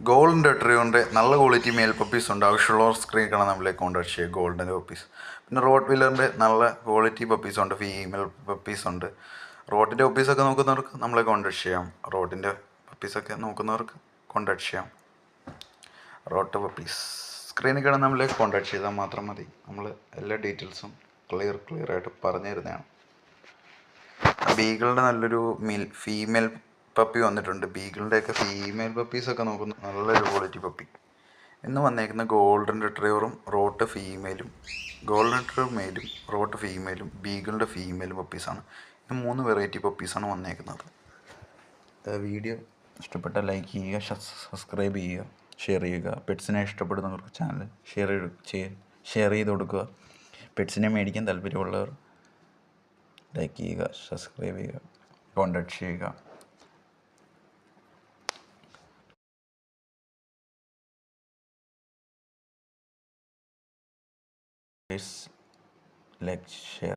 Golden റിട്രീവറിൻ്റെ നല്ല quality mail puppies ഉണ്ട്. ആവശ്യമുള്ളവർ സ്ക്രീൻ കാണാൻ നമ്മളെ കോൺടാക്ട് ചെയ്യുക. Golden puppies. പിന്നെ റോട്ട് വീലറിൻ്റെ നല്ല ക്വാളിറ്റി പപ്പീസ് ഉണ്ട്. ഫീമെയിൽ പപ്പീസ് ഉണ്ട്. റോട്ടിൻ്റെ പപ്പീസൊക്കെ നോക്കുന്നവർക്ക് നമ്മളെ കോൺടാക്ട് ചെയ്യാം. റോട്ടിൻ്റെ പപ്പീസൊക്കെ നോക്കുന്നവർക്ക് കോൺടാക്ട് ചെയ്യാം. റോട്ട് പപ്പീസ് സ്ക്രീനിൽ കാണാൻ നമ്മളെ കോൺടാക്ട് ചെയ്താൽ മാത്രം മതി. നമ്മൾ എല്ലാ ഡീറ്റെയിൽസും ക്ലിയർ ആയിട്ട് പറഞ്ഞു തരുന്നതാണ്. ബീഗിളുടെ നല്ലൊരു ഫീമെയിൽ പപ്പി വന്നിട്ടുണ്ട്. ബീഗിളിൻ്റെയൊക്കെ ഫീമെയിൽ പപ്പീസൊക്കെ നോക്കുന്ന നല്ലൊരു ക്വാളിറ്റി പപ്പി. ഇന്ന് വന്നേക്കുന്ന ഗോൾഡൻ റിട്രീവറും റോട്ട് ഫീമെയിലും, ഗോൾഡൻ റിട്രീവർ മെയിലും റോട്ട് ഫീമെയിലും ബീഗിളിൻ്റെ ഫീമെയിലും പപ്പീസാണ്. ഇന്ന് 3 വെറൈറ്റി പപ്പീസാണ് വന്നേക്കുന്നത്. വീഡിയോ ഇഷ്ടപ്പെട്ട ലൈക്ക് ചെയ്യുക, സബ്സ്ക്രൈബ് ചെയ്യുക, ഷെയർ ചെയ്യുക. പെറ്റ്സിനെ ഇഷ്ടപ്പെടുന്നവർക്ക് ചാനൽ ഷെയർ ചെയ്ത് കൊടുക്കുക. പെറ്റ്സിനെ മേടിക്കാൻ താല്പര്യമുള്ളവർ ലൈക്ക് ചെയ്യുക, സബ്സ്ക്രൈബ് ചെയ്യുക, കോൺടാക്ട് ചെയ്യുക. Please like, share.